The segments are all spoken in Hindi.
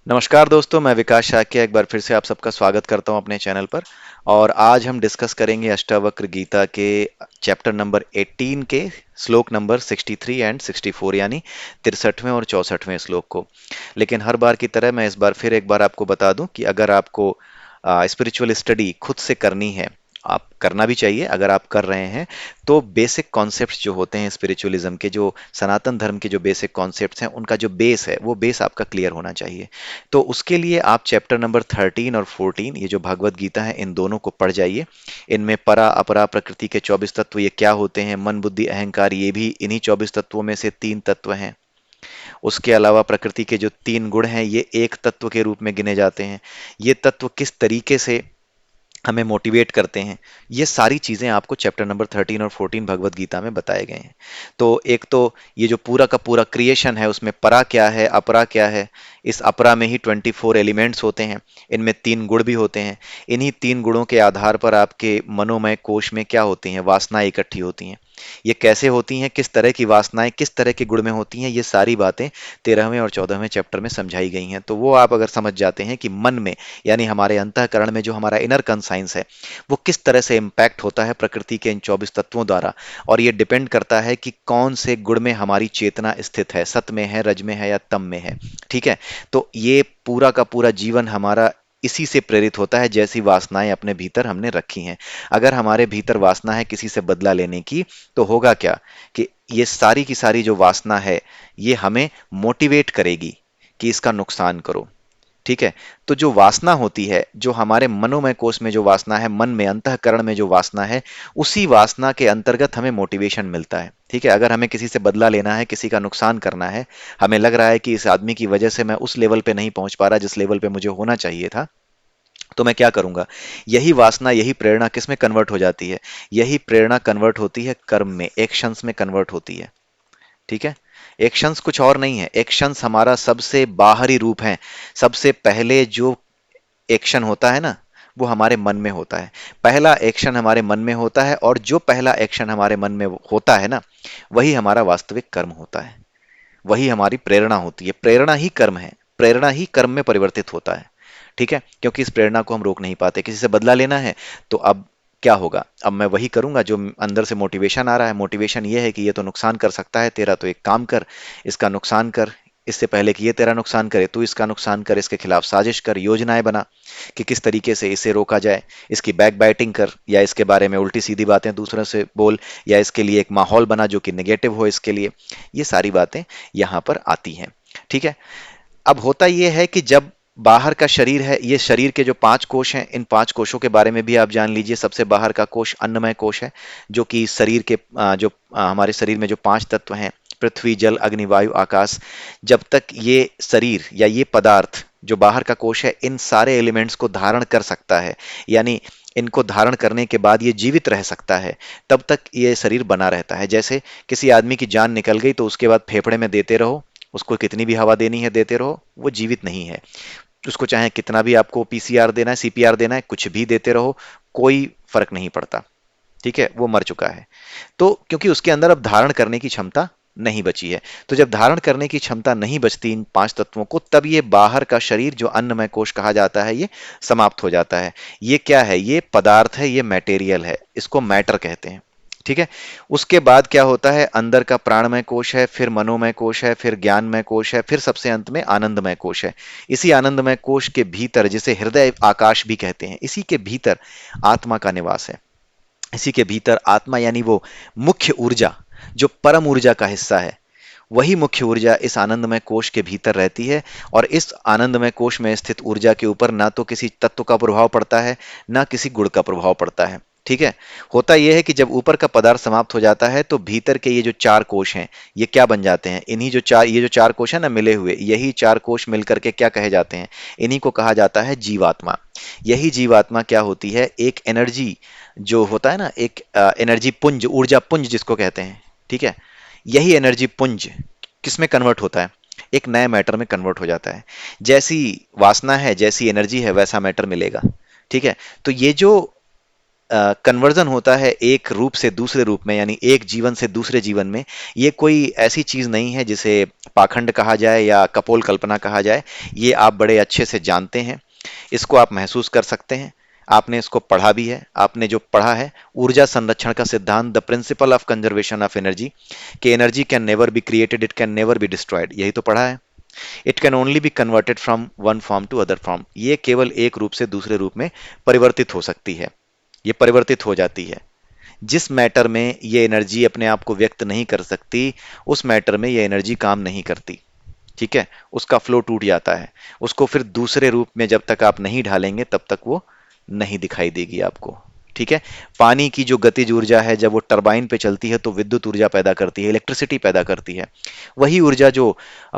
नमस्कार दोस्तों, मैं विकास शाक्य एक बार फिर से आप सबका स्वागत करता हूं अपने चैनल पर। और आज हम डिस्कस करेंगे अष्टावक्र गीता के चैप्टर नंबर 18 के श्लोक नंबर 63 एंड 64, यानी 63वें और 64वें श्लोक को। लेकिन हर बार की तरह मैं इस बार फिर एक बार आपको बता दूं कि अगर आपको स्पिरिचुअल स्टडी खुद से करनी है, आप करना भी चाहिए अगर आप कर रहे हैं, तो बेसिक कॉन्सेप्ट्स जो होते हैं स्पिरिचुअलिज्म के, जो सनातन धर्म के जो बेसिक कॉन्सेप्ट्स हैं, उनका जो बेस है वो बेस आपका क्लियर होना चाहिए। तो उसके लिए आप चैप्टर नंबर 13 और 14, ये जो भगवत गीता है, इन दोनों को पढ़ जाइए। इनमें परा अपरा प्रकृति के 24 तत्व ये क्या होते हैं, मन बुद्धि अहंकार, ये भी इन्हीं 24 तत्वों में से तीन तत्व हैं। उसके अलावा प्रकृति के जो तीन गुण हैं ये एक तत्व के रूप में गिने जाते हैं। ये तत्व किस तरीके से हमें मोटिवेट करते हैं, ये सारी चीजें आपको चैप्टर नंबर 13 और 14 भगवत गीता में बताए गए हैं। तो एक तो ये जो पूरा का पूरा क्रिएशन है, उसमें परा क्या है, अपरा क्या है। इस अपरा में ही 24 एलिमेंट्स होते हैं, इनमें तीन गुण भी होते हैं। इन्हीं तीन गुणों के आधार पर आपके मनोमय कोश में क्या होती हैं, वासनाएं इकट्ठी होती हैं। ये कैसे होती हैं, किस तरह की वासनाएं किस तरह के गुण में होती हैं, ये सारी बातें 13वें और 14वें चैप्टर में समझाई गई हैं। तो वो आप अगर समझ जाते हैं कि मन में, यानी हमारे अंतःकरण में जो हमारा इनर कंसाइंस है, वो किस तरह से इम्पैक्ट होता है प्रकृति के इन 24 तत्वों द्वारा। और ये डिपेंड करता है कि कौन से गुण में हमारी चेतना स्थित है, सत में है, रज में है या तम में है। ठीक है। तो ये पूरा का पूरा जीवन हमारा इसी से प्रेरित होता है, जैसी वासनाएं अपने भीतर हमने रखी हैं। अगर हमारे भीतर वासना है किसी से बदला लेने की, तो होगा क्या कि ये सारी की सारी जो वासना है, ये हमें मोटिवेट करेगी कि इसका नुकसान करो। ठीक है। तो जो वासना होती है, जो हमारे मनोमय कोष में जो वासना है, मन में अंतःकरण में जो वासना है, उसी वासना के अंतर्गत हमें मोटिवेशन मिलता है। ठीक है। अगर हमें किसी से बदला लेना है, किसी का नुकसान करना है, हमें लग रहा है कि इस आदमी की वजह से मैं उस लेवल पे नहीं पहुंच पा रहा जिस लेवल पे मुझे होना चाहिए था, तो मैं क्या करूंगा। यही वासना, यही प्रेरणा किस में कन्वर्ट हो जाती है, यही प्रेरणा कन्वर्ट होती है कर्म में, एक्शंस में कन्वर्ट होती है। ठीक है। एक्शंस कुछ और नहीं है, एक्शंस हमारा सबसे बाहरी रूप है। सबसे पहले जो एक्शन होता है ना, वो हमारे मन में होता है। पहला एक्शन हमारे मन में होता है, और जो पहला एक्शन हमारे मन में होता है ना, वही हमारा वास्तविक कर्म होता है। वही हमारी प्रेरणा होती है। प्रेरणा ही कर्म है, प्रेरणा ही कर्म में परिवर्तित होता है। ठीक है। क्योंकि इस प्रेरणा को हम रोक नहीं पाते। किसी से बदला लेना है, तो अब क्या होगा, अब मैं वही करूंगा जो अंदर से मोटिवेशन आ रहा है। मोटिवेशन ये है कि ये तो नुकसान कर सकता है तेरा, तो एक काम कर, इसका नुकसान कर। इससे पहले कि ये तेरा नुकसान करे, तू इसका नुकसान कर, इसके खिलाफ साजिश कर, योजनाएं बना कि किस तरीके से इसे रोका जाए। इसकी बैक बाइटिंग कर, या इसके बारे में उल्टी सीधी बातें दूसरों से बोल, या इसके लिए एक माहौल बना जो कि नेगेटिव हो इसके लिए। ये सारी बातें यहां पर आती हैं। ठीक है। अब होता यह है कि जब बाहर का शरीर है, ये शरीर के जो पांच कोश हैं, इन पांच कोशों के बारे में भी आप जान लीजिए। सबसे बाहर का कोश अन्नमय कोश है, जो कि शरीर के हमारे शरीर में जो पांच तत्व हैं, पृथ्वी जल अग्नि वायु आकाश, जब तक ये शरीर या ये पदार्थ जो बाहर का कोश है, इन सारे एलिमेंट्स को धारण कर सकता है, यानी इनको धारण करने के बाद ये जीवित रह सकता है, तब तक ये शरीर बना रहता है। जैसे किसी आदमी की जान निकल गई, तो उसके बाद फेफड़े में देते रहो, उसको कितनी भी हवा देनी है देते रहो, वो जीवित नहीं है। उसको चाहे कितना भी आपको पीसीआर देना है, सीपीआर देना है, कुछ भी देते रहो, कोई फर्क नहीं पड़ता। ठीक है। वो मर चुका है। तो क्योंकि उसके अंदर अब धारण करने की क्षमता नहीं बची है। तो जब धारण करने की क्षमता नहीं बचती इन पांच तत्वों को, तब ये बाहर का शरीर जो अन्नमय कोश कहा जाता है, ये समाप्त हो जाता है। ये क्या है, ये पदार्थ है, ये मटेरियल है, इसको मैटर कहते हैं। ठीक है। उसके बाद क्या होता है, अंदर का प्राणमय कोश है, फिर मनोमय कोश है, फिर ज्ञानमय कोश है, फिर सबसे अंत में आनंदमय कोश है। इसी आनंदमय कोश के भीतर, जिसे हृदय आकाश भी कहते हैं, इसी के भीतर आत्मा का निवास है। इसी के भीतर आत्मा, यानी वो मुख्य ऊर्जा, जो परम ऊर्जा का हिस्सा है, वही मुख्य ऊर्जा इस आनंदमय कोश के भीतर रहती है। और इस आनंदमय कोश में स्थित ऊर्जा के ऊपर ना तो किसी तत्व का प्रभाव पड़ता है, ना किसी गुण का प्रभाव पड़ता है। ठीक है। होता यह है कि जब ऊपर का पदार्थ समाप्त हो जाता है, तो भीतर के ये जो चार कोश हैं, ये क्या बन जाते हैं, इन्हीं जो चार, ये जो चार कोश है ना मिले हुए, यही चार कोश मिलकर के क्या कहे जाते हैं, इन्हीं को कहा जाता है जीवात्मा। यही जीवात्मा क्या होती है, एक एनर्जी जो होता है ना, एक एनर्जी पुंज, ऊर्जा पुंज जिसको कहते हैं। ठीक है। यही एनर्जी पुंज किसमें कन्वर्ट होता है, एक नए मैटर में कन्वर्ट हो जाता है। जैसी वासना है, जैसी एनर्जी है, वैसा मैटर मिलेगा। ठीक है। तो ये जो कन्वर्जन होता है एक रूप से दूसरे रूप में, यानी एक जीवन से दूसरे जीवन में, ये कोई ऐसी चीज नहीं है जिसे पाखंड कहा जाए या कपोल कल्पना कहा जाए। ये आप बड़े अच्छे से जानते हैं, इसको आप महसूस कर सकते हैं, आपने इसको पढ़ा भी है। आपने जो पढ़ा है ऊर्जा संरक्षण का सिद्धांत, the principle of conservation of energy, कि energy can never be created, it can never be destroyed, यही तो पढ़ा है। It can only be converted from one form to other form, ये केवल एक रूप से दूसरे रूप में परिवर्तित हो सकती है, ये परिवर्तित हो जाती है। जिस मैटर में ये एनर्जी अपने आप को व्यक्त नहीं कर सकती, उस मैटर में ये एनर्जी काम नहीं करती, ठीक है, उसका फ्लो टूट जाता है। उसको फिर दूसरे रूप में जब तक आप नहीं ढालेंगे तब तक वो नहीं दिखाई देगी आपको, ठीक है। पानी की जो गतिज ऊर्जा है, जब वो टरबाइन पे चलती है तो विद्युत ऊर्जा पैदा करती है, इलेक्ट्रिसिटी पैदा करती है। वही ऊर्जा जो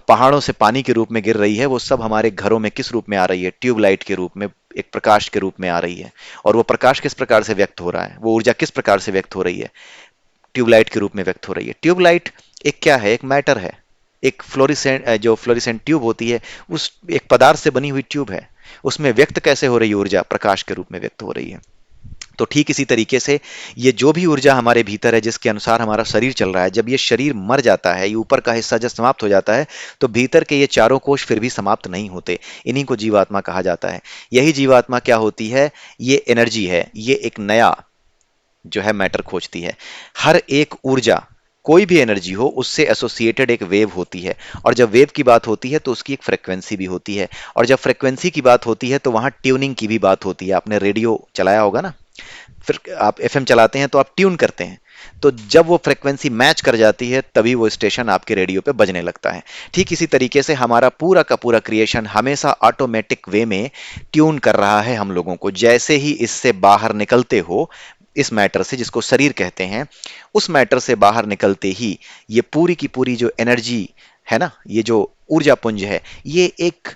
पहाड़ों से पानी के रूप में गिर रही है, वो सब हमारे घरों में किस रूप में आ रही है? ट्यूबलाइट के रूप में, एक प्रकाश के रूप में आ रही है। और वो प्रकाश किस प्रकार से व्यक्त हो रहा है, वो ऊर्जा किस प्रकार से व्यक्त हो रही है? ट्यूबलाइट के रूप में व्यक्त हो रही है। ट्यूबलाइट एक क्या है? एक मैटर है, एक फ्लोरिसेंट, जो फ्लोरिसेंट ट्यूब होती है, उस एक पदार्थ से बनी हुई ट्यूब है। उसमें व्यक्त कैसे हो रही है ऊर्जा? प्रकाश के रूप में व्यक्त हो रही है। तो ठीक इसी तरीके से ये जो भी ऊर्जा हमारे भीतर है, जिसके अनुसार हमारा शरीर चल रहा है, जब ये शरीर मर जाता है, ये ऊपर का हिस्सा जब समाप्त हो जाता है, तो भीतर के ये चारों कोष फिर भी समाप्त नहीं होते। इन्हीं को जीवात्मा कहा जाता है। यही जीवात्मा क्या होती है? ये एनर्जी है, ये एक नया जो है मैटर खोजती है। हर एक ऊर्जा, कोई भी एनर्जी हो, उससे एसोसिएटेड एक वेव होती है। और जब वेव की बात होती है तो उसकी एक फ्रीक्वेंसी भी होती है। और जब फ्रीक्वेंसी की बात होती है तो वहां ट्यूनिंग की भी बात होती है। आपने रेडियो चलाया होगा ना, फिर आप एफएम चलाते हैं तो आप ट्यून करते हैं, तो जब वो फ्रीक्वेंसी मैच कर जाती है तभी वो स्टेशन आपके रेडियो पे बजने लगता है। ठीक इसी तरीके से हमारा पूरा का पूरा क्रिएशन हमेशा ऑटोमेटिक वे में ट्यून कर रहा है हम लोगों को। जैसे ही इससे बाहर निकलते हो, इस मैटर से, जिसको शरीर कहते हैं, उस मैटर से बाहर निकलते ही ये पूरी की पूरी जो एनर्जी है ना, ये जो ऊर्जा पुंज है, ये एक,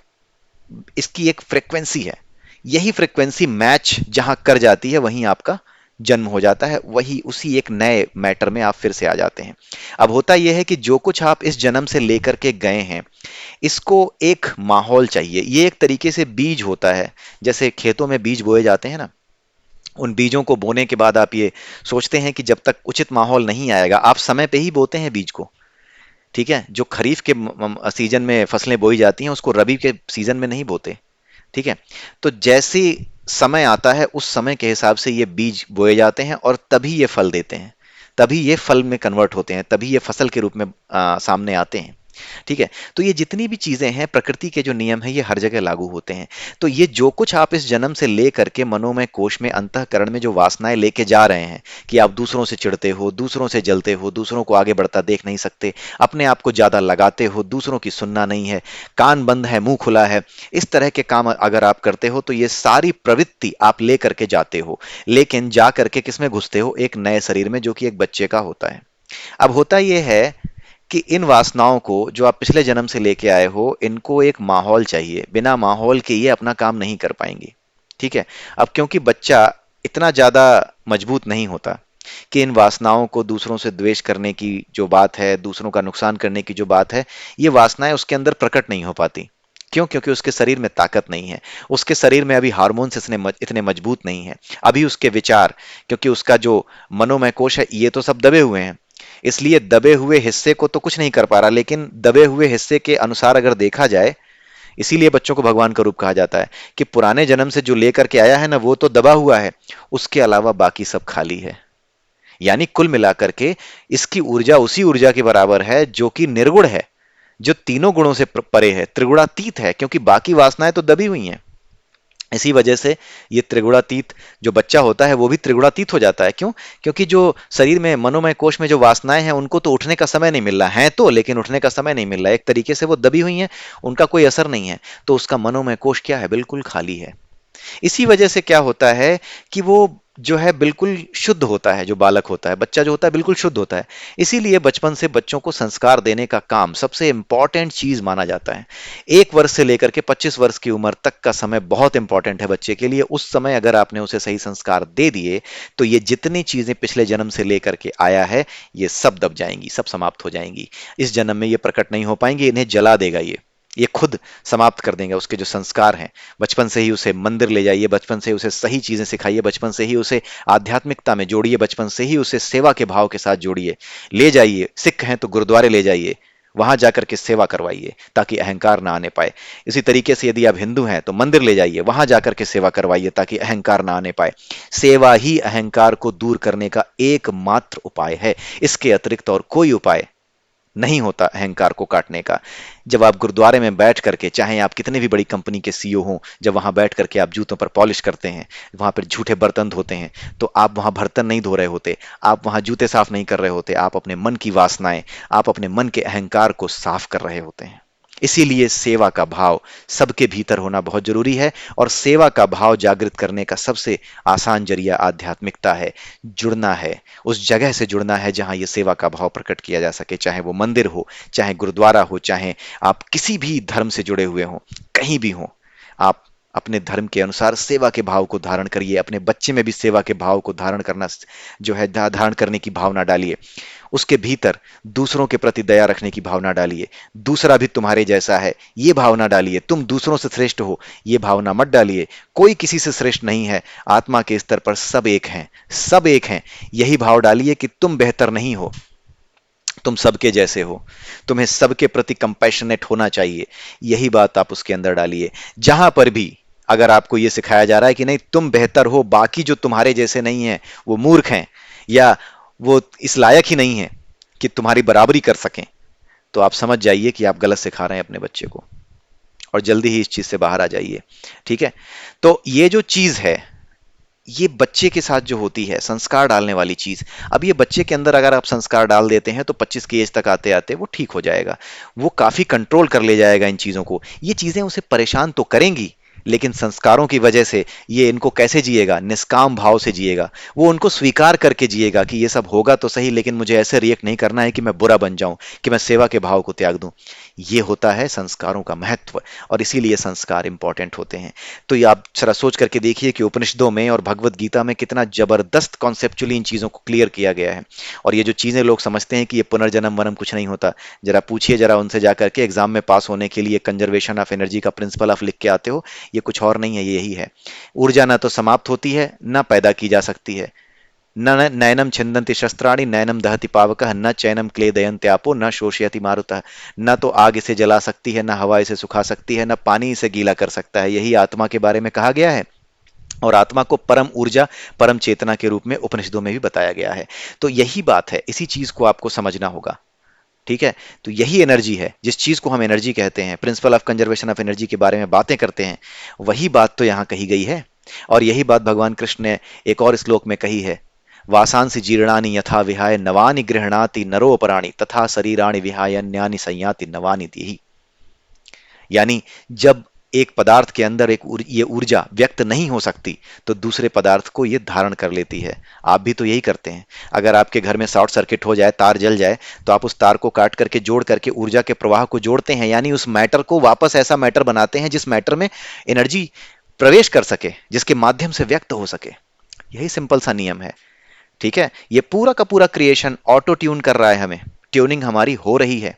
इसकी एक फ्रीक्वेंसी है। यही फ्रीक्वेंसी मैच जहां कर जाती है, वहीं आपका जन्म हो जाता है, वही उसी एक नए मैटर में आप फिर से आ जाते हैं। अब होता यह है कि जो कुछ आप इस जन्म से लेकर के गए हैं, इसको एक माहौल चाहिए। ये एक तरीके से बीज होता है। जैसे खेतों में बीज बोए जाते हैं ना, उन बीजों को बोने के बाद आप ये सोचते हैं कि जब तक उचित माहौल नहीं आएगा, आप समय पे ही बोते हैं बीज को, ठीक है। जो खरीफ के सीजन में फसलें बोई जाती हैं, उसको रबी के सीजन में नहीं बोते, ठीक है। तो जैसे समय आता है, उस समय के हिसाब से ये बीज बोए जाते हैं और तभी ये फल देते हैं, तभी ये फल में कन्वर्ट होते हैं, तभी ये फसल के रूप में सामने आते हैं, ठीक है। तो ये जितनी भी चीजें हैं, प्रकृति के जो नियम हैं, ये हर जगह लागू होते हैं। तो ये जो कुछ आप इस जन्म से ले करके मनोमय कोश में, अंतःकरण में जो वासनाएं लेके जा रहे हैं, कि आप दूसरों से चिढ़ते हो, दूसरों से जलते हो, दूसरों को आगे बढ़ता देख नहीं सकते, अपने आप को ज्यादा लगाते हो, दूसरों की सुनना नहीं है, कान बंद है मुंह खुला है, इस तरह के काम अगर आप करते हो, तो ये सारी प्रवृत्ति आप ले करके जाते हो। लेकिन जा करके किसमें घुसते हो? एक नए शरीर में, जो कि एक बच्चे का होता है। अब होता यह है कि इन वासनाओं को जो आप पिछले जन्म से लेके आए हो, इनको एक माहौल चाहिए। बिना माहौल के ये अपना काम नहीं कर पाएंगे, ठीक है। अब क्योंकि बच्चा इतना ज्यादा मजबूत नहीं होता कि इन वासनाओं को, दूसरों से द्वेष करने की जो बात है, दूसरों का नुकसान करने की जो बात है, ये वासनाएं उसके अंदर प्रकट नहीं हो पाती। क्यों? क्योंकि उसके शरीर में ताकत नहीं है, उसके शरीर में अभी हार्मोन्स इतने मजबूत नहीं है, अभी उसके विचार, क्योंकि उसका जो मनोमय कोश है, ये तो सब दबे हुए हैं, इसलिए दबे हुए हिस्से को तो कुछ नहीं कर पा रहा। लेकिन दबे हुए हिस्से के अनुसार अगर देखा जाए, इसीलिए बच्चों को भगवान का रूप कहा जाता है, कि पुराने जन्म से जो लेकर के आया है ना, वो तो दबा हुआ है, उसके अलावा बाकी सब खाली है। यानी कुल मिलाकर के इसकी ऊर्जा उसी ऊर्जा के बराबर है जो कि निर्गुण है, जो तीनों गुणों से परे है, त्रिगुणातीत है, क्योंकि बाकी वासनाएं तो दबी हुई हैं। इसी वजह से ये त्रिगुणातीत जो बच्चा होता है, वो भी त्रिगुणातीत हो जाता है। क्यों? क्योंकि जो शरीर में, मनोमय कोश में जो वासनाएं हैं, उनको तो उठने का समय नहीं मिल रहा है, तो लेकिन उठने का समय नहीं मिल रहा है, एक तरीके से वो दबी हुई हैं, उनका कोई असर नहीं है, तो उसका मनोमय कोश क्या है? बिल्कुल खाली है। इसी वजह से क्या होता है कि वो जो है बिल्कुल शुद्ध होता है, जो बालक होता है, बच्चा जो होता है, बिल्कुल शुद्ध होता है। इसीलिए बचपन से बच्चों को संस्कार देने का काम सबसे इंपॉर्टेंट चीज माना जाता है। 1 वर्ष से लेकर के 25 वर्ष की उम्र तक का समय बहुत इंपॉर्टेंट है बच्चे के लिए। उस समय अगर आपने उसे सही संस्कार दे दिए, तो ये जितनी चीजें पिछले जन्म से लेकर के आया है, ये सब दब जाएंगी, सब समाप्त हो जाएंगी। इस जन्म में ये प्रकट नहीं हो पाएंगी, इन्हें जला देगा ये। ये खुद समाप्त कर देंगे। उसके जो संस्कार हैं, बचपन से ही उसे मंदिर ले जाइए, बचपन से ही उसे सही चीजें सिखाइए, बचपन से ही उसे आध्यात्मिकता में जोड़िए, बचपन से ही उसे सेवा के भाव के साथ जोड़िए, ले जाइए। सिख हैं तो गुरुद्वारे ले जाइए, वहां जाकर के सेवा करवाइए ताकि अहंकार ना आने पाए। इसी तरीके से यदि आप हिंदू हैं तो मंदिर ले जाइए, वहां जाकर के सेवा करवाइए ताकि अहंकार ना आने पाए। सेवा ही अहंकार को दूर करने का एकमात्र उपाय है। इसके अतिरिक्त और कोई उपाय नहीं होता अहंकार को काटने का। जब आप गुरुद्वारे में बैठ करके, चाहे आप कितने भी बड़ी कंपनी के सीईओ हों, जब वहां बैठ करके आप जूतों पर पॉलिश करते हैं, वहां पर झूठे बर्तन धोते हैं, तो आप वहां बर्तन नहीं धो रहे होते, आप वहां जूते साफ नहीं कर रहे होते, आप अपने मन की वासनाएं, आप अपने मन के अहंकार को साफ कर रहे होते हैं। इसीलिए सेवा का भाव सबके भीतर होना बहुत जरूरी है, और सेवा का भाव जागृत करने का सबसे आसान जरिया आध्यात्मिकता है। जुड़ना है, उस जगह से जुड़ना है जहां ये सेवा का भाव प्रकट किया जा सके, चाहे वो मंदिर हो, चाहे गुरुद्वारा हो, चाहे आप किसी भी धर्म से जुड़े हुए हों, कहीं भी हों। आप अपने धर्म के अनुसार सेवा के भाव को धारण करिए, अपने बच्चे में भी सेवा के भाव को धारण करना जो है, धारण करने की भावना डालिए। उसके भीतर दूसरों के प्रति दया रखने की भावना डालिए, दूसरा भी तुम्हारे जैसा है ये भावना डालिए, तुम दूसरों से श्रेष्ठ हो ये भावना मत डालिए। कोई किसी से श्रेष्ठ नहीं है, आत्मा के स्तर पर सब एक हैं, सब एक हैं। यही भाव डालिए कि तुम बेहतर नहीं हो, तुम सबके जैसे हो, तुम्हें सबके प्रति कंपैशनेट होना चाहिए। यही बात आप उसके अंदर डालिए। जहां पर भी अगर आपको यह सिखाया जा रहा है कि नहीं तुम बेहतर हो, बाकी जो तुम्हारे जैसे नहीं है वो मूर्ख हैं, या वो इस लायक ही नहीं है कि तुम्हारी बराबरी कर सकें, तो आप समझ जाइए कि आप गलत सिखा रहे हैं अपने बच्चे को, और जल्दी ही इस चीज से बाहर आ जाइए। ठीक है? तो ये जो चीज है, ये बच्चे के साथ जो होती है संस्कार डालने वाली चीज, अब ये बच्चे के अंदर अगर आप संस्कार डाल देते हैं तो 25 की एज तक आते आते वो ठीक हो जाएगा, वो काफी कंट्रोल कर ले जाएगा इन चीजों को। ये चीजें उसे परेशान तो करेंगी, लेकिन संस्कारों की वजह से ये इनको कैसे जिएगा, निष्काम भाव से जिएगा। वो उनको स्वीकार करके जिएगा कि ये सब होगा तो सही, लेकिन मुझे ऐसे रिएक्ट नहीं करना है कि मैं बुरा बन जाऊं, कि मैं सेवा के भाव को त्याग दूं। ये होता है संस्कारों का महत्व, और इसीलिए संस्कार इंपॉर्टेंट होते हैं। तो ये आप जरा सोच करके देखिए कि उपनिषदों में और भगवत गीता में कितना जबरदस्त कॉन्सेप्चुअली इन चीजों को क्लियर किया गया है। और ये जो चीजें लोग समझते हैं कि ये पुनर्जन्म वनम कुछ नहीं होता, जरा पूछिए जरा उनसे जाकर के, एग्जाम में पास होने के लिए कंजर्वेशन ऑफ एनर्जी का प्रिंसिपल आप लिख के आते हो, ये कुछ और नहीं है, ये यही है। ऊर्जा ना तो समाप्त होती है ना पैदा की जा सकती है। न नैनम छिन्दन्ति शस्त्राणि नैनम दहति पावकः न चैनम क्लेदयन्त्यापो न शोषयति मारुतः। न तो आग इसे जला सकती है, न हवा इसे सुखा सकती है, न पानी इसे गीला कर सकता है। यही आत्मा के बारे में कहा गया है, और आत्मा को परम ऊर्जा, परम चेतना के रूप में उपनिषदों में भी बताया गया है। तो यही बात है, इसी चीज को आपको समझना होगा। ठीक है? तो यही एनर्जी है, जिस चीज को हम एनर्जी कहते हैं, principal of conservation of energy के बारे में बातें करते हैं, वही बात तो यहां कही गई है। और यही बात भगवान कृष्ण ने एक और श्लोक में कही है, वासांसि जीर्णानि यथा विहाय नवानि गृह्णाति नरोपराणि तथा शरीराणि विहाय अन्यानि संयाति नवानि दीहि। यानी जब एक पदार्थ के अंदर ये ऊर्जा व्यक्त नहीं हो सकती, तो दूसरे पदार्थ को ये धारण कर लेती है। आप भी तो यही करते हैं। अगर आपके घर में शॉर्ट सर्किट हो जाए, तार जल जाए, तो आप उस तार को काट करके जोड़ करके ऊर्जा के प्रवाह को जोड़ते हैं, यानी उस मैटर को वापस ऐसा मैटर बनाते हैं जिस मैटर में एनर्जी प्रवेश कर सके, जिसके माध्यम से व्यक्त हो सके। यही सिंपल सा नियम है। ठीक है? ये पूरा का पूरा क्रिएशन ऑटो ट्यून कर रहा है हमें, ट्यूनिंग हमारी हो रही है।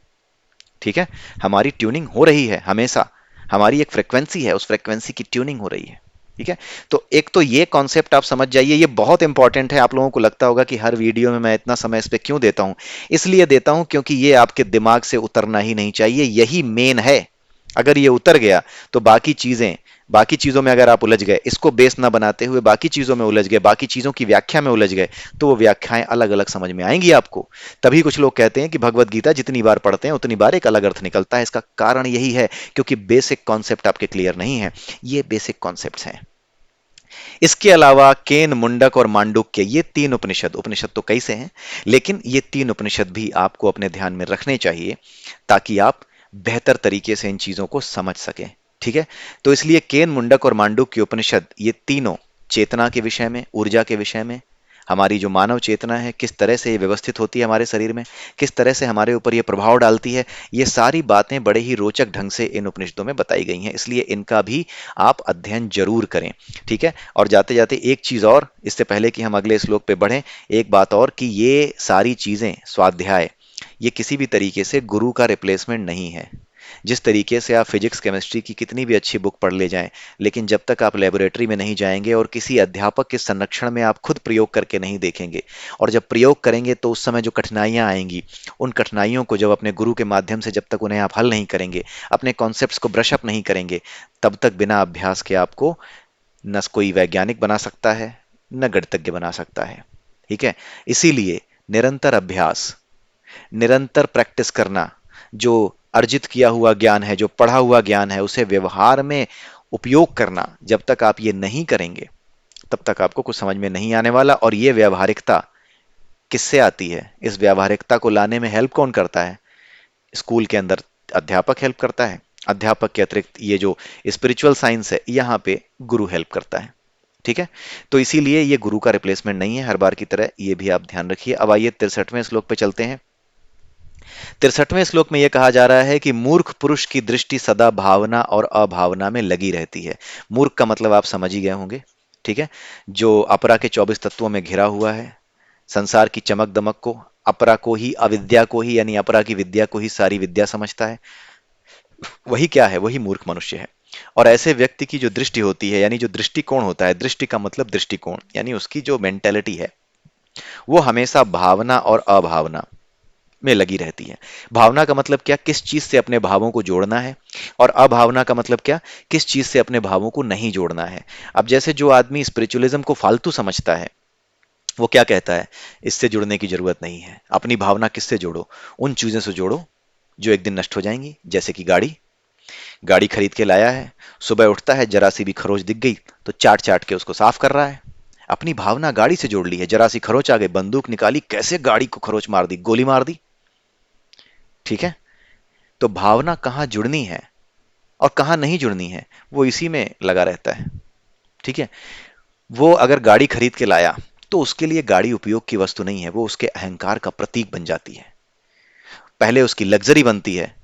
ठीक है? हमारी ट्यूनिंग हो रही है हमेशा, हमारी एक फ्रीक्वेंसी है, उस फ्रीक्वेंसी की ट्यूनिंग हो रही है। ठीक है? तो एक तो ये कॉन्सेप्ट आप समझ जाइए, ये बहुत इंपॉर्टेंट है। आप लोगों को लगता होगा कि हर वीडियो में मैं इतना समय इस पे क्यों देता हूं। इसलिए देता हूं क्योंकि ये आपके दिमाग से उतरना ही नहीं चाहिए, यही मेन है। अगर ये उतर गया तो बाकी चीजों में अगर आप उलझ गए, इसको बेस ना बनाते हुए बाकी चीजों में उलझ गए, बाकी चीजों की व्याख्या में उलझ गए, तो वो व्याख्याएं अलग अलग समझ में आएंगी आपको। तभी कुछ लोग कहते हैं कि भगवत गीता जितनी बार पढ़ते हैं उतनी बार एक अलग अर्थ निकलता है। इसका कारण यही है क्योंकि बेसिक कॉन्सेप्ट आपके क्लियर नहीं है। ये बेसिक कॉन्सेप्ट्स हैं। इसके अलावा केन, मुंडक और मांडुक्य, ये तीन उपनिषद, उपनिषद तो कई से हैं, लेकिन ये तीन उपनिषद भी आपको अपने ध्यान में रखने चाहिए ताकि आप बेहतर तरीके से इन चीजों को समझ सकें। ठीक है? तो इसलिए केन, मुंडक और मांडुक्य उपनिषद, ये तीनों चेतना के विषय में, ऊर्जा के विषय में, हमारी जो मानव चेतना है किस तरह से ये व्यवस्थित होती है हमारे शरीर में, किस तरह से हमारे ऊपर ये प्रभाव डालती है, ये सारी बातें बड़े ही रोचक ढंग से इन उपनिषदों में बताई गई हैं। इसलिए इनका भी आप अध्ययन जरूर करें। ठीक है? और जाते जाते एक चीज और, इससे पहले कि हम अगले श्लोक पे बढ़ें, एक बात और कि ये सारी चीजें, स्वाध्याय, ये किसी भी तरीके से गुरु का रिप्लेसमेंट नहीं है। जिस तरीके से आप फिजिक्स केमिस्ट्री की कितनी भी अच्छी बुक पढ़ ले जाएं, लेकिन जब तक आप लेबोरेटरी में नहीं जाएंगे और किसी अध्यापक के संरक्षण में आप खुद प्रयोग करके नहीं देखेंगे, और जब प्रयोग करेंगे तो उस समय जो कठिनाइयां आएंगी, उन कठिनाइयों को जब अपने गुरु के माध्यम से जब तक उन्हें आप हल नहीं करेंगे, अपने कॉन्सेप्ट्स को ब्रश अप नहीं करेंगे, तब तक बिना अभ्यास के आपको न कोई वैज्ञानिक बना सकता है, न गणितज्ञ बना सकता है। ठीक है, इसीलिए निरंतर अभ्यास, निरंतर प्रैक्टिस करना, जो अर्जित किया हुआ ज्ञान है, जो पढ़ा हुआ ज्ञान है, उसे व्यवहार में उपयोग करना, जब तक आप ये नहीं करेंगे तब तक आपको कुछ समझ में नहीं आने वाला। और ये व्यावहारिकता किससे आती है? इस व्यावहारिकता को लाने में हेल्प कौन करता है? स्कूल के अंदर अध्यापक हेल्प करता है, अध्यापक के अतिरिक्त ये जो स्पिरिचुअल साइंस है, यहाँ पे गुरु हेल्प करता है। ठीक है, तो इसीलिए ये गुरु का रिप्लेसमेंट नहीं है हर बार की तरह, ये भी आप ध्यान रखिए। अब आइए 63वें श्लोक पे चलते हैं। 63वें श्लोक में यह कहा जा रहा है कि मूर्ख पुरुष की दृष्टि सदा भावना और अभावना में लगी रहती है। मूर्ख का मतलब आप समझ ही गए होंगे। ठीक है, जो अपरा के 24 तत्वों में घिरा हुआ है, संसार की चमक दमक को, अपरा को ही, अविद्या को ही, यानी अपरा की विद्या को ही सारी विद्या समझता है, वही क्या है? वही मूर्ख मनुष्य है। और ऐसे व्यक्ति की जो दृष्टि होती है, यानी जो दृष्टिकोण होता है, दृष्टि का मतलब दृष्टिकोण, यानी उसकी जो मेंटेलिटी है, वो हमेशा भावना और अभावना में लगी रहती है। भावना का मतलब क्या? किस चीज से अपने भावों को जोड़ना है। और अभावना का मतलब क्या? किस चीज से अपने भावों को नहीं जोड़ना है। अब जैसे जो आदमी स्पिरिचुअलिज्म को फालतू समझता है, वो क्या कहता है? इससे जुड़ने की जरूरत नहीं है, अपनी भावना किससे जोड़ो? उन चीजों से जोड़ो जो एक दिन नष्ट हो जाएंगी। जैसे कि गाड़ी, गाड़ी खरीद के लाया है, सुबह उठता है, जरा सी भी खरोच दिख गई तो चाट चाट के उसको साफ कर रहा है। अपनी भावना गाड़ी से जोड़ ली है, जरा सी खरोच आ गई, बंदूक निकाली, कैसे गाड़ी को खरोच मार दी, गोली मार दी। ठीक है, तो भावना कहाँ जुड़नी है और कहाँ नहीं जुड़नी है, वो इसी में लगा रहता है। ठीक है, वो अगर गाड़ी खरीद के लाया तो उसके लिए गाड़ी उपयोग की वस्तु नहीं है, वो उसके अहंकार का प्रतीक बन जाती है। पहले उसकी लग्जरी बनती है,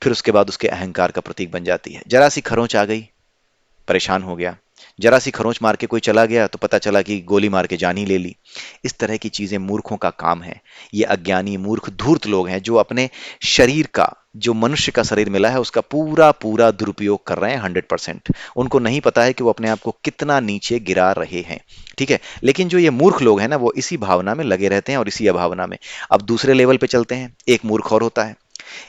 फिर उसके बाद उसके अहंकार का प्रतीक बन जाती है। जरा सी खरोंच आ गई, परेशान हो गया, जरा सी खरोंच मार के कोई चला गया तो पता चला कि गोली मार के जान ही ले ली। इस तरह की चीजें मूर्खों का काम है। ये अज्ञानी मूर्ख धूर्त लोग हैं जो अपने शरीर का, जो मनुष्य का शरीर मिला है, उसका पूरा पूरा दुरुपयोग कर रहे हैं 100%। उनको नहीं पता है कि वो अपने आप को कितना नीचे गिरा रहे हैं। ठीक है, लेकिन जो ये मूर्ख लोग हैं ना, वो इसी भावना में लगे रहते हैं और इसी अभावना में। अब दूसरे लेवल पे चलते हैं। एक मूर्ख और होता है।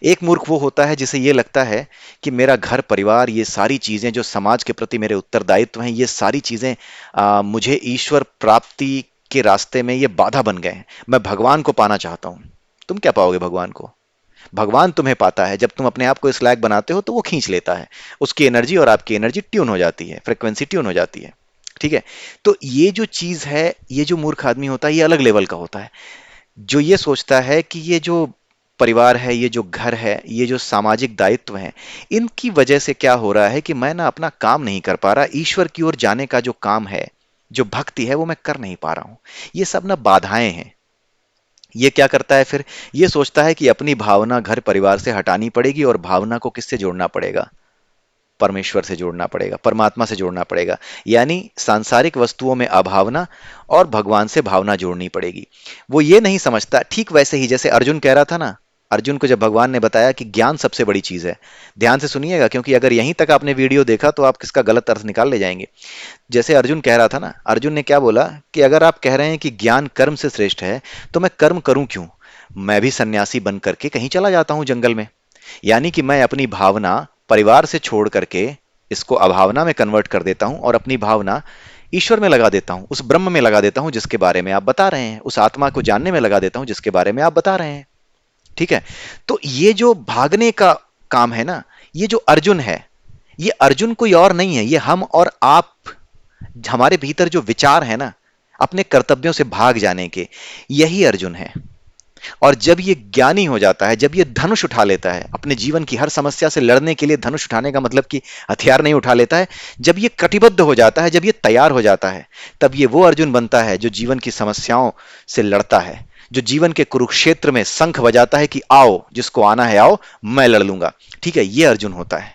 एक मूर्ख वो होता है जिसे ये लगता है कि मेरा घर परिवार, ये सारी चीजें जो समाज के प्रति मेरे उत्तरदायित्व हैं, ये सारी चीजें मुझे ईश्वर प्राप्ति के रास्ते में ये बाधा बन गए हैं। मैं भगवान को पाना चाहता हूं। तुम क्या पाओगे भगवान को? भगवान तुम्हें पाता है जब तुम अपने आप को इस लायक बनाते हो, तो वो खींच लेता है। उसकी एनर्जी और आपकी एनर्जी ट्यून हो जाती है, फ्रिक्वेंसी ट्यून हो जाती है। ठीक है, तो ये जो चीज है, ये जो मूर्ख आदमी होता है, ये अलग लेवल का होता है। जो ये सोचता है कि ये जो परिवार है, ये जो घर है, ये जो सामाजिक दायित्व हैं, इनकी वजह से क्या हो रहा है कि मैं ना अपना काम नहीं कर पा रहा, ईश्वर की ओर जाने का जो काम है, जो भक्ति है, वो मैं कर नहीं पा रहा हूं। ये सब ना बाधाएं हैं। ये क्या करता है फिर? ये सोचता है कि अपनी भावना घर परिवार से हटानी पड़ेगी और भावना को किससे जोड़ना पड़ेगा? परमेश्वर से जोड़ना पड़ेगा, परमात्मा से जोड़ना पड़ेगा। यानी सांसारिक वस्तुओं में अभावना और भगवान से भावना जोड़नी पड़ेगी। वो ये नहीं समझता, ठीक वैसे ही जैसे अर्जुन कह रहा था ना, अर्जुन को जब भगवान ने बताया कि ज्ञान सबसे बड़ी चीज है। ध्यान से सुनिएगा, क्योंकि अगर यहीं तक आपने वीडियो देखा तो आप किसका गलत अर्थ निकाल ले जाएंगे। जैसे अर्जुन कह रहा था ना, अर्जुन ने क्या बोला कि अगर आप कह रहे हैं कि ज्ञान कर्म से श्रेष्ठ है, तो मैं कर्म करूं क्यों? मैं भी सन्यासी बन करके कहीं चला जाता हूं जंगल में। यानी कि मैं अपनी भावना परिवार से छोड़ करके इसको अभावना में कन्वर्ट कर देता हूं और अपनी भावना ईश्वर में लगा देता हूं, उस ब्रह्म में लगा देता हूं जिसके बारे में आप बता रहे हैं, उस आत्मा को जानने में लगा देता हूं जिसके बारे में आप बता रहे हैं। ठीक है, तो ये जो भागने का काम है ना, ये जो अर्जुन है, ये अर्जुन कोई और नहीं है, ये हम और आप, हमारे भीतर जो विचार है ना, अपने कर्तव्यों से भाग जाने के, यही अर्जुन है। और जब ये ज्ञानी हो जाता है, जब ये धनुष उठा लेता है, अपने जीवन की हर समस्या से लड़ने के लिए धनुष उठाने का मतलब कि हथियार नहीं उठा लेता है, जब ये कटिबद्ध हो जाता है, जब ये तैयार हो जाता है, तब ये वो अर्जुन बनता है जो जीवन की समस्याओं से लड़ता है, जो जीवन के कुरुक्षेत्र में शंख बजाता है कि आओ, जिसको आना है आओ, मैं लड़ लूंगा। ठीक है, ये अर्जुन होता है।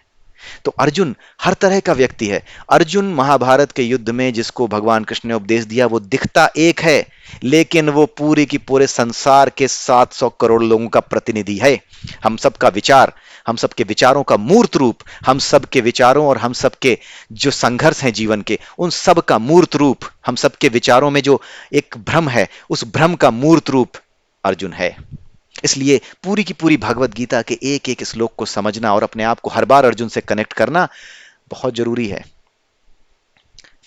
तो अर्जुन हर तरह का व्यक्ति है। अर्जुन महाभारत के युद्ध में जिसको भगवान कृष्ण ने उपदेश दिया वो दिखता एक है, लेकिन वो पूरी की पूरे संसार के 700 करोड़ लोगों का प्रतिनिधि है। हम सबका विचार, हम सबके विचारों का मूर्त रूप, हम सबके विचारों और हम सबके जो संघर्ष हैं जीवन के, उन सब का मूर्त रूप, हम सबके विचारों में जो एक भ्रम है, उस भ्रम का मूर्त रूप अर्जुन है। इसलिए पूरी की पूरी भगवत गीता के एक एक श्लोक को समझना और अपने आप को हर बार अर्जुन से कनेक्ट करना बहुत जरूरी है।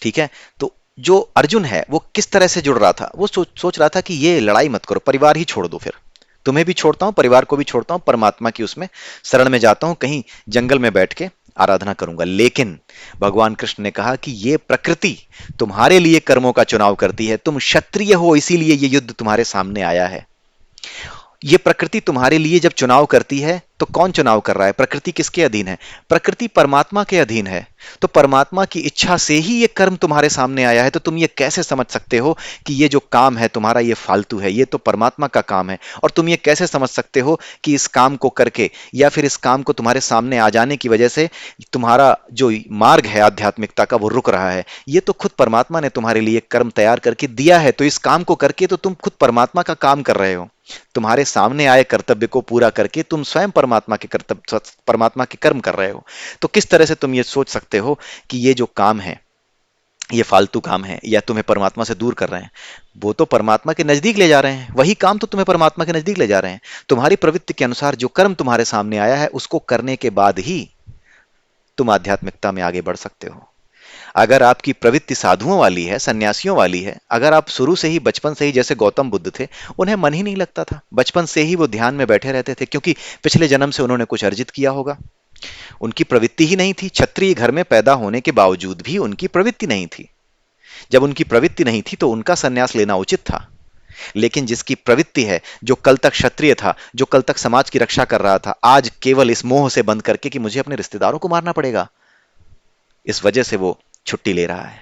ठीक है, तो जो अर्जुन है वो किस तरह से जुड़ रहा था, वो सोच रहा था कि ये लड़ाई मत करो, परिवार ही छोड़ दो, फिर तुम्हें भी छोड़ता हूं, परिवार को भी छोड़ता हूं, परमात्मा की उसमें शरण में जाता हूं, कहीं जंगल में बैठ के आराधना करूंगा। लेकिन भगवान कृष्ण ने कहा कि ये प्रकृति तुम्हारे लिए कर्मों का चुनाव करती है, तुम क्षत्रिय हो इसीलिए ये युद्ध तुम्हारे सामने आया है। ये प्रकृति तुम्हारे लिए जब चुनाव करती है तो कौन चुनाव कर रहा है? प्रकृति किसके अधीन है? प्रकृति परमात्मा के अधीन है। तो परमात्मा की इच्छा से ही ये कर्म तुम्हारे सामने आया है। तो तुम ये कैसे समझ सकते हो कि ये जो काम है तुम्हारा ये फालतू है? ये तो परमात्मा का काम है। और तुम ये कैसे समझ सकते हो कि इस काम को करके या फिर इस काम को तुम्हारे सामने आ जाने की वजह से तुम्हारा जो मार्ग है आध्यात्मिकता का वो रुक रहा है? ये तो खुद परमात्मा ने तुम्हारे लिए कर्म तैयार करके दिया है। तो इस काम को करके तो तुम खुद परमात्मा का काम कर रहे हो। तुम्हारे सामने आए कर्तव्य को पूरा करके तुम स्वयं परमात्मा के कर्तव्य, परमात्मा के कर्म कर रहे हो। तो किस तरह से तुम ये सोच सकते हो कि ये जो काम है ये फालतू काम है या तुम्हें परमात्मा से दूर कर रहे हैं? वो तो परमात्मा के नजदीक ले जा रहे हैं, वही काम तो तुम्हें परमात्मा के नजदीक ले जा रहे हैं। तुम्हारी प्रवृत्ति के अनुसार जो कर्म तुम्हारे सामने आया है उसको करने के बाद ही तुम आध्यात्मिकता में आगे बढ़ सकते हो। अगर आपकी प्रवृत्ति साधुओं वाली है, सन्यासियों वाली है, अगर आप शुरू से ही बचपन से ही जैसे गौतम बुद्ध थे, उन्हें मन ही नहीं लगता था, बचपन से ही वो ध्यान में बैठे रहते थे क्योंकि पिछले जन्म से उन्होंने कुछ अर्जित किया होगा। उनकी प्रवृत्ति ही नहीं थी, क्षत्रिय घर में पैदा होने के बावजूद भी उनकी प्रवृत्ति नहीं थी। जब उनकी प्रवृत्ति नहीं थी तो उनका संन्यास लेना उचित था। लेकिन जिसकी प्रवृत्ति है, जो कल तक क्षत्रिय था, जो कल तक समाज की रक्षा कर रहा था, आज केवल इस मोह से बंद करके कि मुझे अपने रिश्तेदारों को मारना पड़ेगा, इस वजह से वो छुट्टी ले रहा है।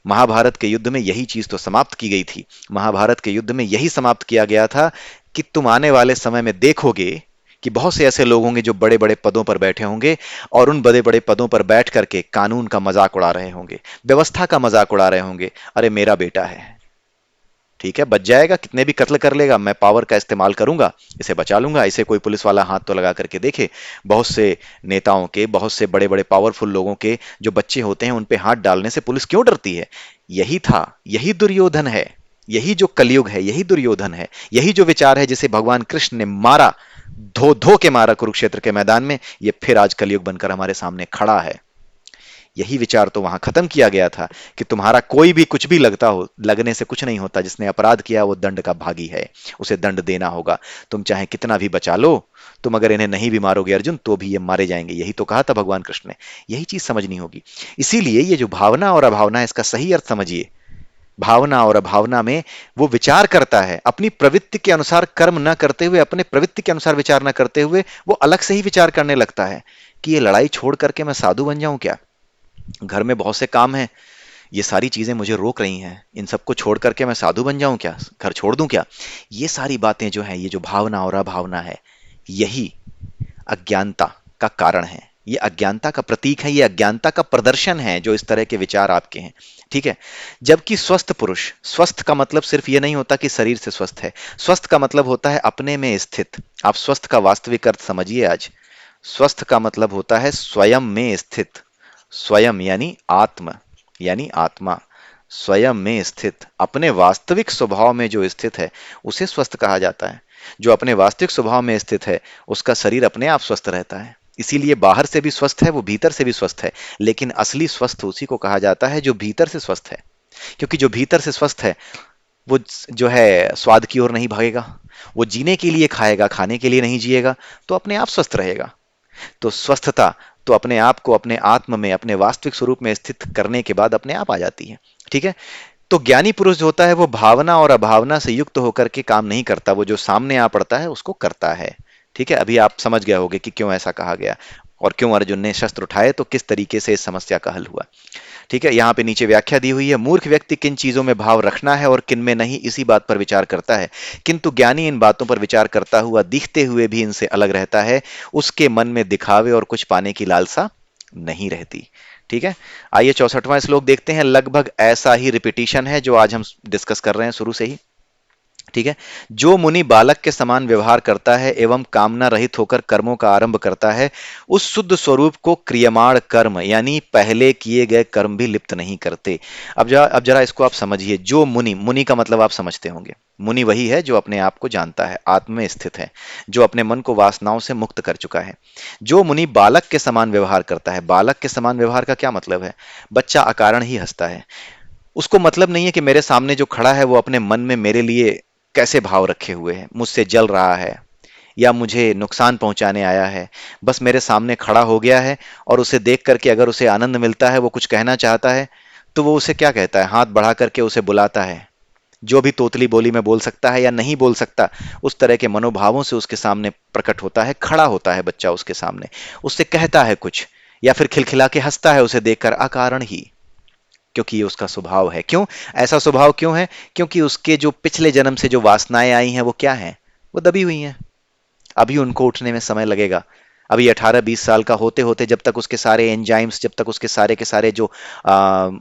महाभारत के युद्ध में यही चीज तो समाप्त की गई थी। महाभारत के युद्ध में यही समाप्त किया गया था कि तुम आने वाले समय में देखोगे कि बहुत से ऐसे लोग होंगे जो बड़े बड़े पदों पर बैठे होंगे और उन बड़े बड़े पदों पर बैठ करके कानून का मजाक उड़ा रहे होंगे, व्यवस्था का मजाक उड़ा रहे होंगे। अरे मेरा बेटा है, ठीक है, बच जाएगा, कितने भी कत्ल कर लेगा, मैं पावर का इस्तेमाल करूंगा, इसे बचा लूंगा। इसे कोई पुलिस वाला हाथ तो लगा करके देखे। बहुत से नेताओं के, बहुत से बड़े बड़े पावरफुल लोगों के जो बच्चे होते हैं उन पे हाथ डालने से पुलिस क्यों डरती है? यही था, यही दुर्योधन है, यही जो कलयुग है, यही दुर्योधन है, यही जो विचार है जिसे भगवान कृष्ण ने मारा, धो धो के मारा कुरुक्षेत्र के मैदान में, ये फिर आज कलयुग बनकर हमारे सामने खड़ा है। यही विचार तो वहां खत्म किया गया था कि तुम्हारा कोई भी कुछ भी लगता हो, लगने से कुछ नहीं होता। जिसने अपराध किया वो दंड का भागी है, उसे दंड देना होगा। तुम चाहे कितना भी बचा लो, तुम अगर इन्हें नहीं भी मारोगे अर्जुन तो भी ये मारे जाएंगे। यही तो कहा था भगवान कृष्ण ने, यही चीज समझनी होगी। इसीलिए ये जो भावना और अभावना है इसका सही अर्थ समझिए। भावना और अभावना में वो विचार करता है अपनी प्रवृत्ति के अनुसार कर्म न करते हुए, अपने प्रवृत्ति के अनुसार विचार न करते हुए वो अलग से ही विचार करने लगता है कि ये लड़ाई छोड़ करके मैं साधु बन जाऊं क्या? घर में बहुत से काम हैं, ये सारी चीजें मुझे रोक रही हैं, इन सबको छोड़ करके मैं साधु बन जाऊं क्या, घर छोड़ दूं क्या? ये सारी बातें जो हैं, ये जो भावना और अभावना है, यही अज्ञानता का कारण है, ये अज्ञानता का प्रतीक है, ये अज्ञानता का प्रदर्शन है जो इस तरह के विचार आपके हैं। ठीक है, जबकि स्वस्थ पुरुष, स्वस्थ का मतलब सिर्फ ये नहीं होता कि शरीर से स्वस्थ है, स्वस्थ का मतलब होता है अपने में स्थित। आप स्वस्थ का वास्तविक अर्थ समझिए आज। स्वस्थ का मतलब होता है स्वयं में स्थित। स्वयं यानी आत्म, यानी आत्मा, स्वयं में स्थित, अपने वास्तविक स्वभाव में जो स्थित है उसे स्वस्थ कहा जाता है। जो अपने वास्तविक स्वभाव में स्थित है उसका शरीर अपने आप स्वस्थ रहता है। इसीलिए बाहर से भी स्वस्थ है, वो भीतर से भी स्वस्थ है। लेकिन असली स्वस्थ उसी को कहा जाता है जो भीतर से स्वस्थ है। क्योंकि जो भीतर से स्वस्थ है वो जो है स्वाद की ओर नहीं भागेगा, वो जीने के लिए खाएगा, खाने के लिए नहीं जिएगा, तो अपने आप स्वस्थ रहेगा। तो स्वस्थता तो अपने आप को अपने आत्म में, अपने वास्तविक स्वरूप में स्थित करने के बाद अपने आप आ जाती है। ठीक है, तो ज्ञानी पुरुष जो होता है वो भावना और अभावना से युक्त होकर के काम नहीं करता, वो जो सामने आ पड़ता है उसको करता है। ठीक है, अभी आप समझ गए होंगे कि क्यों ऐसा कहा गया और क्यों अर्जुन ने शस्त्र उठाए, तो किस तरीके से इस समस्या का हल हुआ। ठीक है, यहाँ पे नीचे व्याख्या दी हुई है। मूर्ख व्यक्ति किन चीजों में भाव रखना है और किन में नहीं, इसी बात पर विचार करता है, किंतु ज्ञानी इन बातों पर विचार करता हुआ दिखते हुए भी इनसे अलग रहता है। उसके मन में दिखावे और कुछ पाने की लालसा नहीं रहती। ठीक है, आइए 64वां श्लोक देखते हैं। लगभग ऐसा ही रिपीटिशन है जो आज हम डिस्कस कर रहे हैं शुरू से ही। ठीक है, जो मुनि बालक के समान व्यवहार करता है एवं कामना रहित होकर कर्मों का आरंभ करता है, उस शुद्ध स्वरूप को क्रियमाण कर्म यानी पहले किए गए कर्म भी लिप्त नहीं करते। अब जरा इसको आप समझिए। जो मुनि, मुनि का मतलब आप समझते होंगे, मुनि वही है जो अपने आप को जानता है, आत्म में स्थित है, जो अपने मन को वासनाओं से मुक्त कर चुका है। जो मुनि बालक के समान व्यवहार करता है, बालक के समान व्यवहार का क्या मतलब है? बच्चा अकारण ही हंसता है, उसको मतलब नहीं है कि मेरे सामने जो खड़ा है वो अपने मन में मेरे लिए कैसे भाव रखे हुए है, मुझसे जल रहा है या मुझे नुकसान पहुंचाने आया है। बस मेरे सामने खड़ा हो गया है और उसे देख करके अगर उसे आनंद मिलता है, वो कुछ कहना चाहता है, तो वो उसे क्या कहता है? हाथ बढ़ा करके उसे बुलाता है। जो भी तोतली बोली में बोल सकता है या नहीं बोल सकता, उस तरह के मनोभावों से उसके सामने प्रकट होता है, खड़ा होता है बच्चा उसके सामने, उससे कहता है कुछ, या फिर खिलखिला के हंसता है उसे देखकर अकारण ही, क्योंकि ये उसका स्वभाव है। क्यों ऐसा स्वभाव क्यों है? क्योंकि उसके जो पिछले जन्म से जो वासनाएं आई हैं वो क्या हैं? वो दबी हुई हैं। अभी उनको उठने में समय लगेगा। अभी 18-20 साल का होते होते जब तक उसके सारे एंजाइम्स, जब तक उसके सारे के सारे जो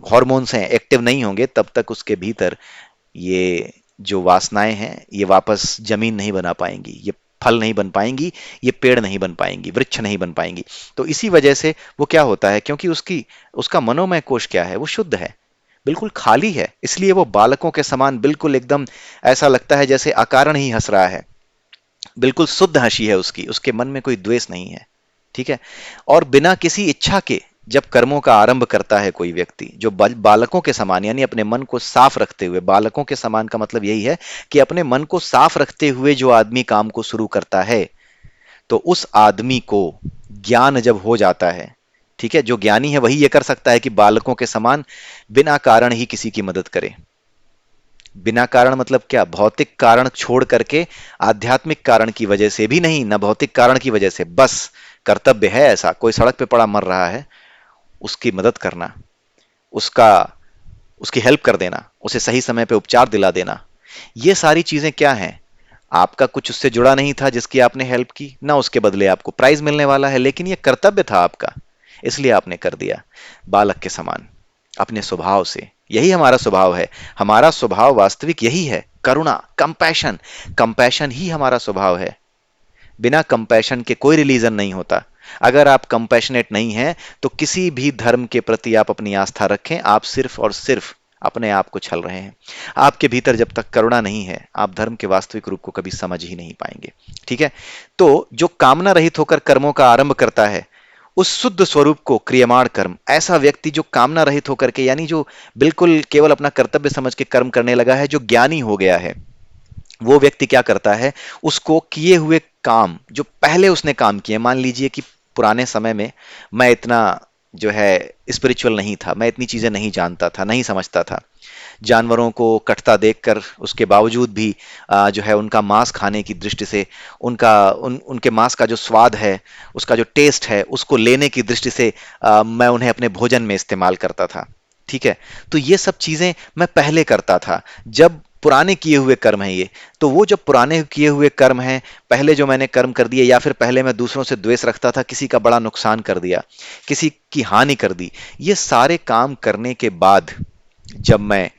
हॉर्मोन्स हैं एक्टिव नहीं होंगे, तब तक उसके भीतर ये जो वासनाएं हैं ये वापस जमीन नहीं बना पाएंगी, ये फल नहीं बन पाएंगी, ये पेड़ नहीं बन पाएंगी, वृक्ष नहीं बन पाएंगी। तो इसी वजह से वो क्या होता है, क्योंकि उसकी उसका मनोमय कोश क्या है? वो शुद्ध है, बिल्कुल खाली है, इसलिए वो बालकों के समान बिल्कुल एकदम ऐसा लगता है जैसे अकारण ही हंस रहा है। बिल्कुल शुद्ध हंसी है उसकी, उसके मन में कोई द्वेष नहीं है। ठीक है, और बिना किसी इच्छा के जब कर्मों का आरंभ करता है कोई व्यक्ति, जो बालकों के समान यानी अपने मन को साफ रखते हुए, बालकों के समान का मतलब यही है कि अपने मन को साफ रखते हुए जो आदमी काम को शुरू करता है, तो उस आदमी को ज्ञान जब हो जाता है, ठीक है, जो ज्ञानी है वही ये कर सकता है कि बालकों के समान बिना कारण ही किसी की मदद करे। बिना कारण मतलब क्या? भौतिक कारण छोड़ करके आध्यात्मिक कारण की वजह से भी नहीं, ना भौतिक कारण की वजह से, बस कर्तव्य है ऐसा, कोई सड़क पे पड़ा मर रहा है, उसकी मदद करना, उसका उसकी हेल्प कर देना, उसे सही समय पे उपचार दिला देना। ये सारी चीजें क्या हैं? आपका कुछ उससे जुड़ा नहीं था जिसकी आपने हेल्प की, ना उसके बदले आपको प्राइज मिलने वाला है, लेकिन ये कर्तव्य था आपका, इसलिए आपने कर दिया। बालक के समान अपने स्वभाव से, यही हमारा स्वभाव है। हमारा स्वभाव वास्तविक यही है, करुणा, कंपैशन। कंपैशन ही हमारा स्वभाव है। बिना कंपैशन के कोई रिलीजन नहीं होता। अगर आप कंपैशनेट नहीं हैं, तो किसी भी धर्म के प्रति आप अपनी आस्था रखें, आप सिर्फ और सिर्फ अपने आप को छल रहे हैं। आपके भीतर जब तक करुणा नहीं है, आप धर्म के वास्तविक रूप को कभी समझ ही नहीं पाएंगे। ठीक है, तो जो कामना रहित होकर कर्मों का आरंभ करता है, उस शुद्ध स्वरूप को क्रियमाण कर्म, ऐसा व्यक्ति जो कामना रहित होकर के यानी जो बिल्कुल केवल अपना कर्तव्य समझ के कर्म करने लगा है, जो ज्ञानी हो गया है, वो व्यक्ति क्या करता है? उसको किए हुए काम, जो पहले उसने काम किए, मान लीजिए कि पुराने समय में मैं इतना जो है स्पिरिचुअल नहीं था, मैं इतनी चीजें नहीं जानता था, नहीं समझता था, जानवरों को कटता देखकर उसके बावजूद भी जो है उनका मांस खाने की दृष्टि से, उनके मांस का जो स्वाद है, उसका जो टेस्ट है, उसको लेने की दृष्टि से मैं उन्हें अपने भोजन में इस्तेमाल करता था। ठीक है, तो ये सब चीजें मैं पहले करता था, जब पुराने किए हुए कर्म हैं ये। तो वो जब पुराने किए हुए कर्म हैं, पहले जो मैंने कर्म कर दिए, या फिर पहले मैं दूसरों से द्वेष रखता था, किसी का बड़ा नुकसान कर दिया, किसी की हानि कर दी, ये सारे काम करने के बाद जब मैं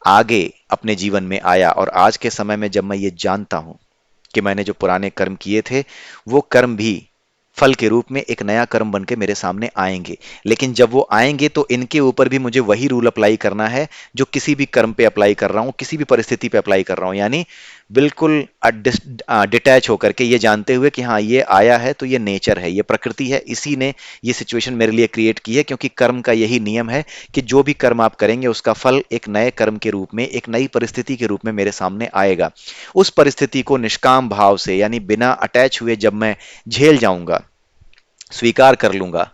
आगे अपने जीवन में आया और आज के समय में जब मैं ये जानता हूं कि मैंने जो पुराने कर्म किए थे, वो कर्म भी फल के रूप में एक नया कर्म बन के मेरे सामने आएंगे। लेकिन जब वो आएंगे तो इनके ऊपर भी मुझे वही रूल अप्लाई करना है जो किसी भी कर्म पे अप्लाई कर रहा हूं, किसी भी परिस्थिति पे अप्लाई कर रहा हूं, यानी बिल्कुल डिटैच होकर के, ये जानते हुए कि हाँ ये आया है तो ये नेचर है, ये प्रकृति है, इसी ने ये सिचुएशन मेरे लिए क्रिएट की है, क्योंकि कर्म का यही नियम है कि जो भी कर्म आप करेंगे उसका फल एक नए कर्म के रूप में, एक नई परिस्थिति के रूप में मेरे सामने आएगा। उस परिस्थिति को निष्काम भाव से यानी बिना अटैच हुए जब मैं झेल जाऊंगा, स्वीकार कर लूंगा,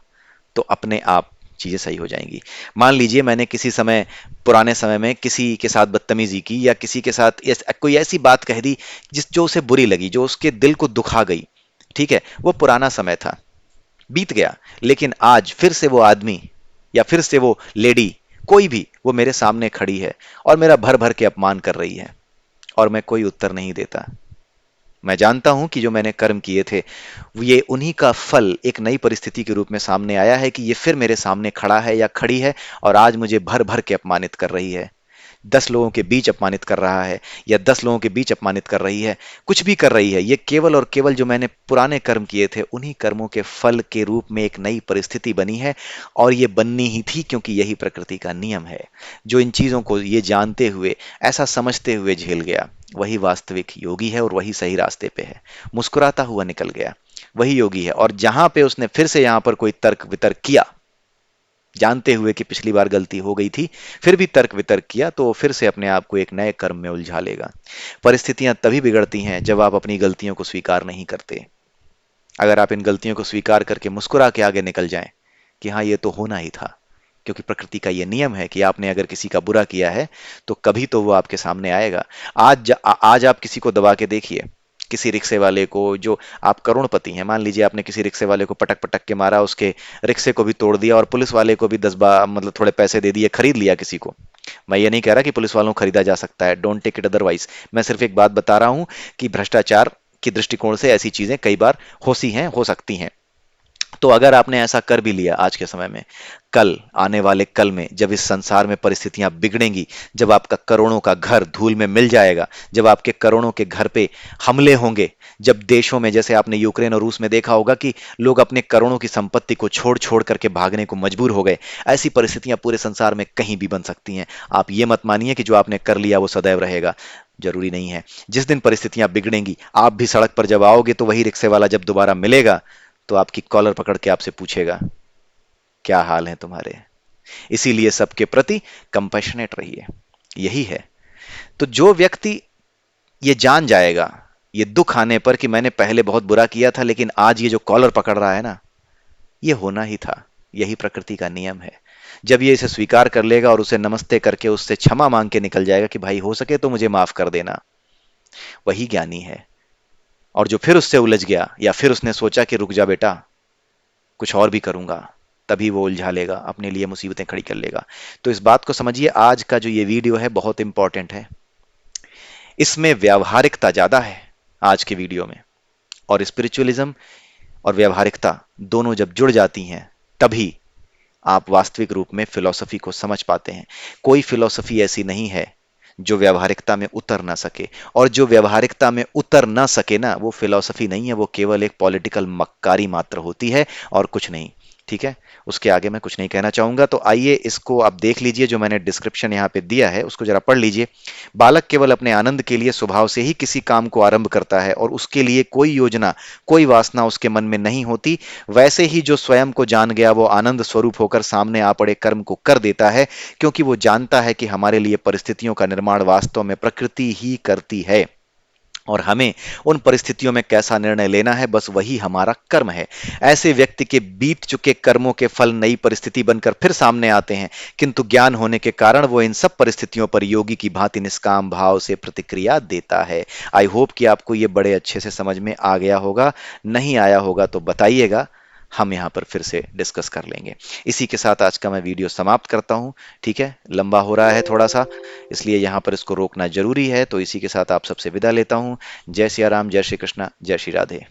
तो अपने आप चीजें सही हो जाएंगी। मान लीजिए मैंने किसी समय, पुराने समय में किसी के साथ बदतमीजी की, या किसी के साथ कोई ऐसी बात कह दी जिस जो उसे बुरी लगी, जो उसके दिल को दुखा गई। ठीक है, वो पुराना समय था, बीत गया, लेकिन आज फिर से वो आदमी या फिर से वो लेडी, कोई भी, वो मेरे सामने खड़ी है और मेरा भर भर के अपमान कर रही है और मैं कोई उत्तर नहीं देता। मैं जानता हूं कि जो मैंने कर्म किए थे, ये उन्हीं का फल एक नई परिस्थिति के रूप में सामने आया है कि ये फिर मेरे सामने खड़ा है या खड़ी है और आज मुझे भर भर के अपमानित कर रही है। 10 लोगों के बीच अपमानित कर रहा है या 10 लोगों के बीच अपमानित कर रही है, कुछ भी कर रही है, ये केवल और केवल जो मैंने पुराने कर्म किए थे उन्हीं कर्मों के फल के रूप में एक नई परिस्थिति बनी है। और ये बननी ही थी क्योंकि यही प्रकृति का नियम है। जो इन चीजों को ये जानते हुए, ऐसा समझते हुए झेल गया, वही वास्तविक योगी है और वही सही रास्ते पे है। मुस्कुराता हुआ निकल गया, वही योगी है। और जहां पे उसने फिर से यहां पर कोई तर्क वितर्क किया, जानते हुए कि पिछली बार गलती हो गई थी, फिर भी तर्क वितर्क किया, तो वो फिर से अपने आप को एक नए कर्म में उलझा लेगा। परिस्थितियां तभी बिगड़ती हैं जब आप अपनी गलतियों को स्वीकार नहीं करते। अगर आप इन गलतियों को स्वीकार करके मुस्कुरा के आगे निकल जाएं कि हाँ, ये तो होना ही था, क्योंकि प्रकृति का ये नियम है कि आपने अगर किसी का बुरा किया है तो कभी तो वो आपके सामने आएगा। आज आप किसी को दबा के देखिए, किसी रिक्शे वाले को, जो आप करोड़पति हैं, मान लीजिए आपने किसी रिक्शे वाले को पटक पटक के मारा, उसके रिक्शे को भी तोड़ दिया और पुलिस वाले को भी मतलब थोड़े पैसे दे दिए, खरीद लिया किसी को। मैं ये नहीं कह रहा कि पुलिस वालों को खरीदा जा सकता है, डोंट टेक इट अदरवाइज। मैं सिर्फ एक बात बता रहा हूं कि भ्रष्टाचार की दृष्टिकोण से ऐसी चीजें कई बार होती हैं, हो सकती हैं। तो अगर आपने ऐसा कर भी लिया आज के समय में, कल, आने वाले कल में जब इस संसार में परिस्थितियां बिगड़ेंगी, जब आपका करोड़ों का घर धूल में मिल जाएगा, जब आपके करोड़ों के घर पे हमले होंगे, जब देशों में, जैसे आपने यूक्रेन और रूस में देखा होगा कि लोग अपने करोड़ों की संपत्ति को छोड़ छोड़ करके भागने को मजबूर हो गए, ऐसी परिस्थितियां पूरे संसार में कहीं भी बन सकती हैं। आप ये मत मानिए कि जो आपने कर लिया वो सदैव रहेगा, जरूरी नहीं है। जिस दिन परिस्थितियां बिगड़ेंगी, आप भी सड़क पर जब आओगे तो वही रिक्शे वाला जब दोबारा मिलेगा तो आपकी कॉलर पकड़ के आपसे पूछेगा, क्या हाल है तुम्हारे। इसीलिए सबके प्रति कंपैशनेट रहिए, यही है। तो जो व्यक्ति ये जान जाएगा, ये दुख आने पर, कि मैंने पहले बहुत बुरा किया था लेकिन आज ये जो कॉलर पकड़ रहा है ना, ये होना ही था, यही प्रकृति का नियम है। जब ये इसे स्वीकार कर लेगा और उसे नमस्ते करके उससे क्षमा मांग के निकल जाएगा कि भाई हो सके तो मुझे माफ कर देना, वही ज्ञानी है। और जो फिर उससे उलझ गया या फिर उसने सोचा कि रुक जा बेटा, कुछ और भी करूंगा, तभी वो उलझा लेगा, अपने लिए मुसीबतें खड़ी कर लेगा। तो इस बात को समझिए, आज का जो ये वीडियो है बहुत इंपॉर्टेंट है। इसमें व्यावहारिकता ज्यादा है आज के वीडियो में, और स्पिरिचुअलिज्म और व्यावहारिकता दोनों जब जुड़ जाती हैं, तभी आप वास्तविक रूप में फिलॉसफी को समझ पाते हैं। कोई फिलॉसफी ऐसी नहीं है जो व्यावहारिकता में उतर ना सके, और जो व्यावहारिकता में उतर ना सके ना, वो फिलॉसफी नहीं है, वो केवल एक पॉलिटिकल मक्कारी मात्र होती है और कुछ नहीं। ठीक है, उसके आगे मैं कुछ नहीं कहना चाहूंगा। तो आइए इसको आप देख लीजिए, जो मैंने डिस्क्रिप्शन यहाँ पे दिया है उसको जरा पढ़ लीजिए। बालक केवल अपने आनंद के लिए स्वभाव से ही किसी काम को आरंभ करता है और उसके लिए कोई योजना, कोई वासना उसके मन में नहीं होती। वैसे ही जो स्वयं को जान गया वो आनंद स्वरूप होकर सामने आ पड़े कर्म को कर देता है, क्योंकि वो जानता है कि हमारे लिए परिस्थितियों का निर्माण वास्तव में प्रकृति ही करती है और हमें उन परिस्थितियों में कैसा निर्णय लेना है, बस वही हमारा कर्म है। ऐसे व्यक्ति के बीत चुके कर्मों के फल नई परिस्थिति बनकर फिर सामने आते हैं, किंतु ज्ञान होने के कारण वो इन सब परिस्थितियों पर योगी की भांति निष्काम भाव से प्रतिक्रिया देता है। आई होप कि आपको ये बड़े अच्छे से समझ में आ गया होगा। नहीं आया होगा तो बताइएगा, हम यहाँ पर फिर से डिस्कस कर लेंगे। इसी के साथ आज का मैं वीडियो समाप्त करता हूँ। ठीक है, लंबा हो रहा है थोड़ा सा, इसलिए यहाँ पर इसको रोकना जरूरी है। तो इसी के साथ आप सबसे विदा लेता हूँ। जय सिया राम, जय श्री कृष्णा, जय श्री राधे।